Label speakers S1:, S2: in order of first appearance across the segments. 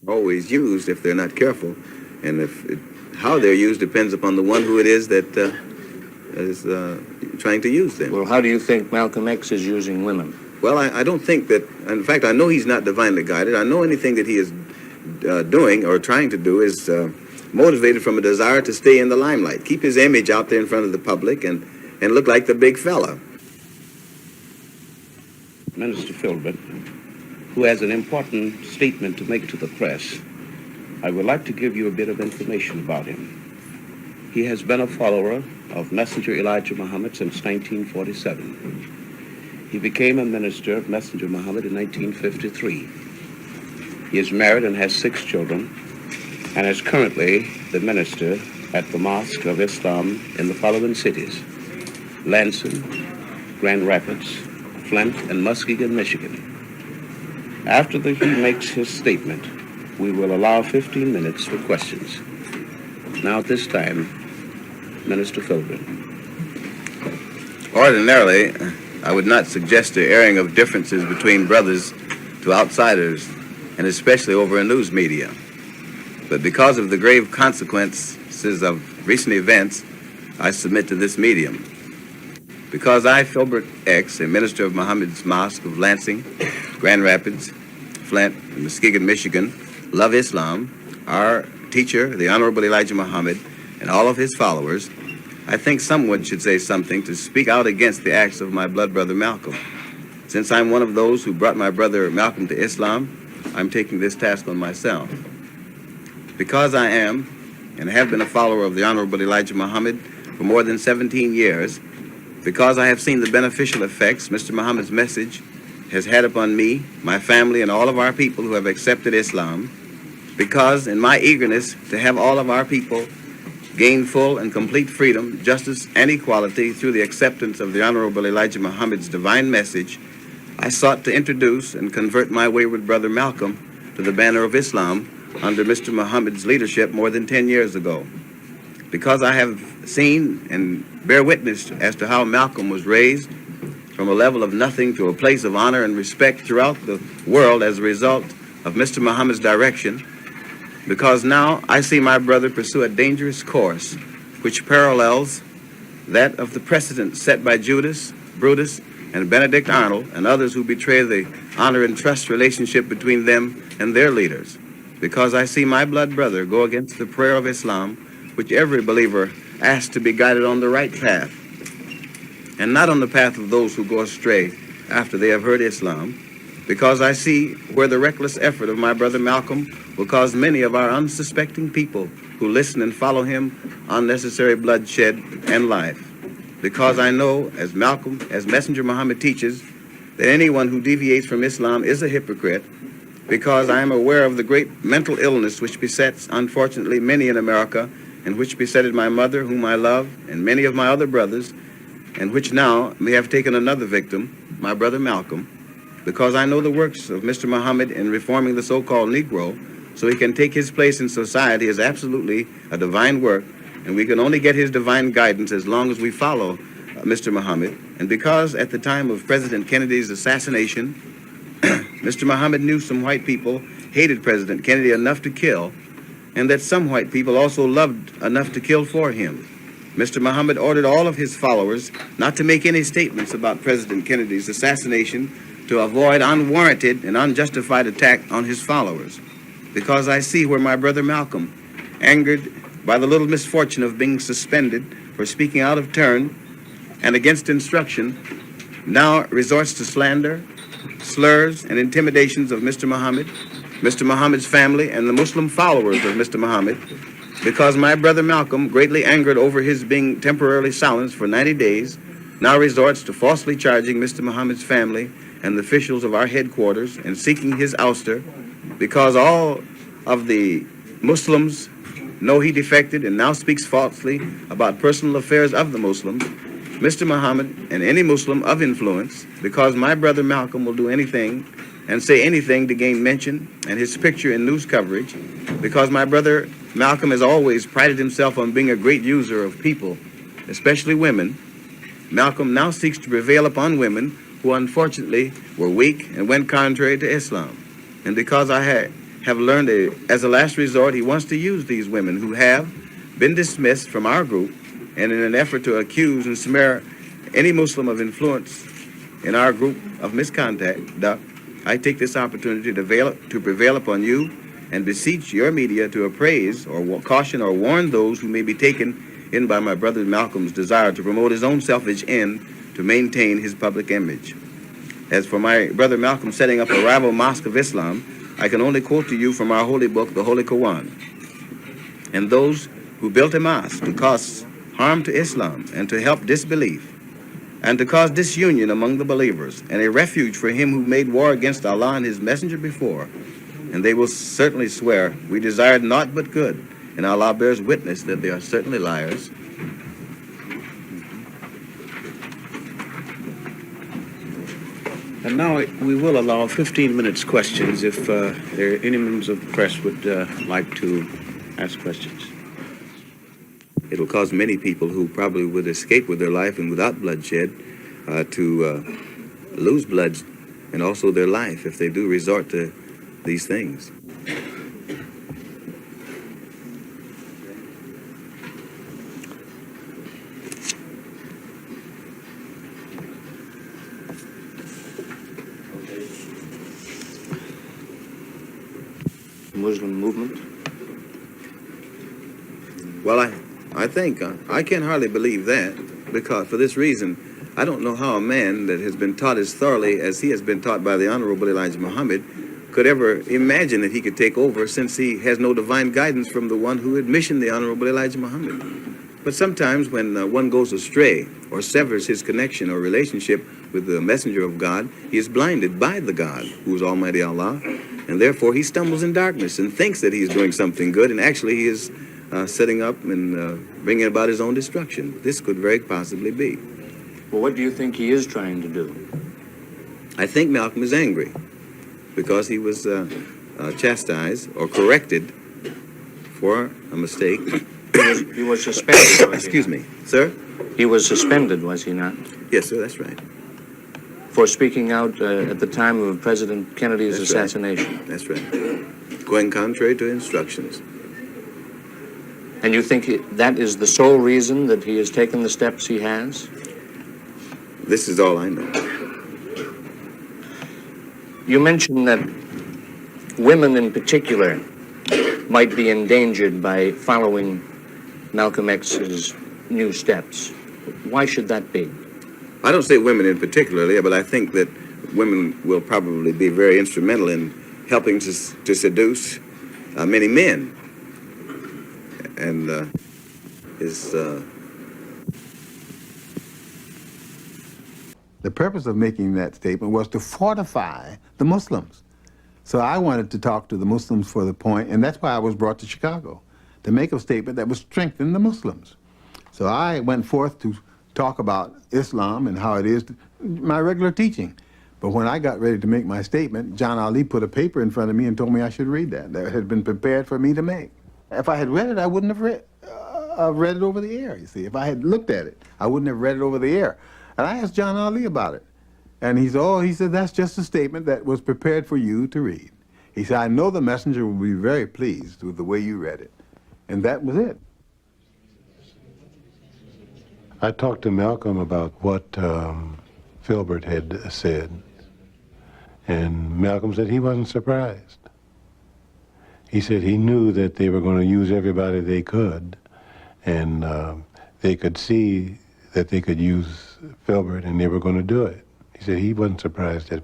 S1: always used if they're not careful. And how they're used depends upon the one who it is that is trying to use them.
S2: Well, how do you think Malcolm X is using women?
S1: Well, I don't think that, in fact, I know he's not divinely guided. I know anything that he is doing or trying to do is motivated from a desire to stay in the limelight, keep his image out there in front of the public and look like the big fella.
S3: Minister Filbert, who has an important statement to make to the press, I would like to give you a bit of information about him. He has been a follower of Messenger Elijah Muhammad since 1947. He became a minister of Messenger Muhammad in 1953. He is married and has 6 children, and is currently the minister at the Mosque of Islam in the following cities: Lansing, Grand Rapids, Flint, and Muskegon, Michigan. After he makes his statement, we will allow 15 minutes for questions. Now at this time, Minister Filbert.
S1: Ordinarily, I would not suggest the airing of differences between brothers to outsiders, and especially over a news media. But because of the grave consequences of recent events, I submit to this medium. Because I, Philbert X, a minister of Muhammad's Mosque of Lansing, Grand Rapids, Flint, and Muskegon, Michigan, love Islam, our teacher, the Honorable Elijah Muhammad, and all of his followers, I think someone should say something to speak out against the acts of my blood brother Malcolm. Since I'm one of those who brought my brother Malcolm to Islam, I'm taking this task on myself. Because I am and have been a follower of the Honorable Elijah Muhammad for more than 17 years, because I have seen the beneficial effects Mr. Muhammad's message has had upon me, my family, and all of our people who have accepted Islam, because in my eagerness to have all of our people gain full and complete freedom, justice, and equality through the acceptance of the Honorable Elijah Muhammad's divine message, I sought to introduce and convert my wayward brother Malcolm to the banner of Islam under Mr. Muhammad's leadership more than 10 years ago. Because I have seen and bear witness as to how Malcolm was raised from a level of nothing to a place of honor and respect throughout the world as a result of Mr. Muhammad's direction, because now I see my brother pursue a dangerous course which parallels that of the precedent set by Judas, Brutus, and Benedict Arnold and others who betray the honor and trust relationship between them and their leaders. Because I see my blood brother go against the prayer of Islam, which every believer asks to be guided on the right path, and not on the path of those who go astray after they have heard Islam. Because I see where the reckless effort of my brother Malcolm will cause many of our unsuspecting people who listen and follow him unnecessary bloodshed and life. Because I know, as Messenger Muhammad teaches, that anyone who deviates from Islam is a hypocrite. Because I am aware of the great mental illness which besets, unfortunately, many in America, and which besetted my mother, whom I love, and many of my other brothers, and which now may have taken another victim, my brother Malcolm. Because I know the works of Mr. Muhammad in reforming the so-called Negro so he can take his place in society is absolutely a divine work, and we can only get his divine guidance as long as we follow Mr. Muhammad. And because at the time of President Kennedy's assassination, Mr. Muhammad knew some white people hated President Kennedy enough to kill, and that some white people also loved enough to kill for him. Mr. Muhammad ordered all of his followers not to make any statements about President Kennedy's assassination to avoid unwarranted and unjustified attack on his followers. Because I see where my brother Malcolm, angered by the little misfortune of being suspended for speaking out of turn and against instruction, now resorts to slander, slurs, and intimidations of Mr. Muhammad's family, and the Muslim followers of Mr. Muhammad. Because my brother Malcolm, greatly angered over his being temporarily silenced for 90 days, now resorts to falsely charging Mr. Muhammad's family and the officials of our headquarters and seeking his ouster, because all of the Muslims know he defected and now speaks falsely about personal affairs of the Muslims, Mr. Muhammad, and any Muslim of influence, because my brother Malcolm will do anything and say anything to gain mention and his picture in news coverage, because my brother Malcolm has always prided himself on being a great user of people, especially women. Malcolm now seeks to prevail upon women who unfortunately were weak and went contrary to Islam. And because I have learned, as a last resort, he wants to use these women who have been dismissed from our group, and in an effort to accuse and smear any Muslim of influence in our group of misconduct, I take this opportunity to prevail upon you and beseech your media to appraise or caution or warn those who may be taken in by my brother Malcolm's desire to promote his own selfish end to maintain his public image. As for my brother Malcolm setting up a rival mosque of Islam, I can only quote to you from our holy book, the Holy Quran. And those who built a mosque to cause harm to Islam and to help disbelief and to cause disunion among the believers and a refuge for him who made war against Allah and his messenger before, and they will certainly swear we desired naught but good, and Allah bears witness that they are certainly liars.
S3: And now we will allow 15 minutes questions if there are any members of the press would like to ask questions.
S1: It will cause many people who probably would escape with their life and without bloodshed to lose blood and also their life if they do resort to these things.
S2: Muslim movement?
S1: Well, I think I can hardly believe that, because for this reason, I don't know how a man that has been taught as thoroughly as he has been taught by the Honorable Elijah Muhammad could ever imagine that he could take over, since he has no divine guidance from the one who admissioned the Honorable Elijah Muhammad. But sometimes when one goes astray or severs his connection or relationship with the messenger of God, he is blinded by the God, who is Almighty Allah, and therefore he stumbles in darkness and thinks that he is doing something good, and actually he is setting up and bringing about his own destruction. This could very possibly be.
S2: Well, what do you think he is trying to do?
S1: I think Malcolm is angry because he was chastised or corrected for a mistake.
S2: He was suspended, was
S1: Excuse
S2: he
S1: me, sir?
S2: He was suspended, was he not?
S1: Yes, sir, that's right.
S2: For speaking out at the time of President Kennedy's
S1: That's right.
S2: assassination.
S1: That's right. Going contrary to instructions.
S2: And you think that is the sole reason that he has taken the steps he has?
S1: This is all I know.
S2: You mentioned that women in particular might be endangered by following Malcolm X's new steps. Why should that be?
S1: I don't say women in particularly, but I think that women will probably be very instrumental in helping to seduce many men. And
S4: the purpose of making that statement was to fortify the Muslims. So I wanted to talk to the Muslims for the point, and that's why I was brought to Chicago, to make a statement that would strengthen the Muslims. So I went forth to talk about Islam and how it is my regular teaching. But when I got ready to make my statement, John Ali put a paper in front of me and told me I should read that had been prepared for me to make. If I had read it, I wouldn't have read it over the air, you see. If I had looked at it, I wouldn't have read it over the air. And I asked John Ali about it. And he said, that's just a statement that was prepared for you to read. He said, I know the messenger will be very pleased with the way you read it. And that was it.
S5: I talked to Malcolm about what Filbert had said. And Malcolm said he wasn't surprised. He said he knew that they were going to use everybody they could, and they could see that they could use Filbert, and they were going to do it. He said he wasn't surprised at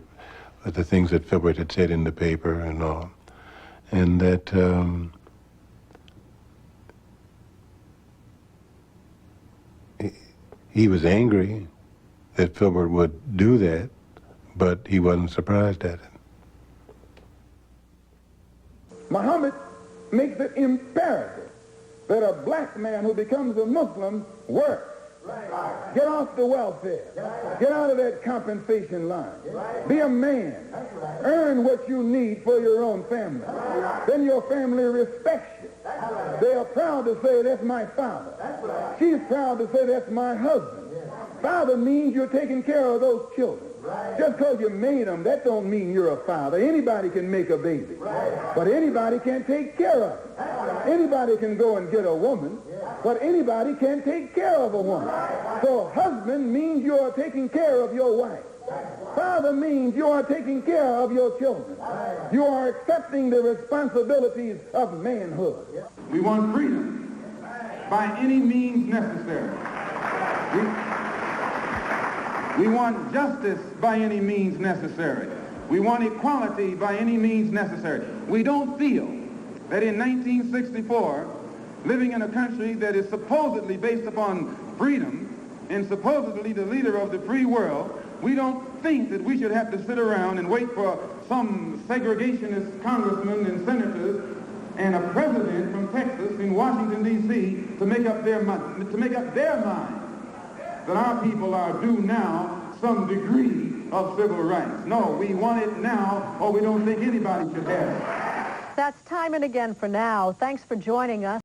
S5: the things that Filbert had said in the paper and all, and that he was angry that Filbert would do that, but he wasn't surprised at it.
S6: Muhammad makes it imperative that a black man who becomes a Muslim work. Right. Get off the welfare. Right. Get out of that compensation line. Right. Be a man. Right. Earn what you need for your own family. Right. Then your family respects you. Right. They are proud to say, that's my father. Right. She's proud to say, that's my husband. Yeah. Father means you're taking care of those children. Just because you made them, that don't mean you're a father. Anybody can make a baby, but anybody can't take care of it. Anybody can go and get a woman, but anybody can't take care of a woman. So husband means you are taking care of your wife. Father means you are taking care of your children. You are accepting the responsibilities of manhood.
S7: We want freedom by any means necessary. We want justice by any means necessary. We want equality by any means necessary. We don't feel that in 1964, living in a country that is supposedly based upon freedom and supposedly the leader of the free world, we don't think that we should have to sit around and wait for some segregationist congressmen and senators and a president from Texas in Washington, D.C. to make up their mind that our people are due now some degree of civil rights. No, we want it now, or we don't think anybody should have it.
S8: That's time and again for now. Thanks for joining us.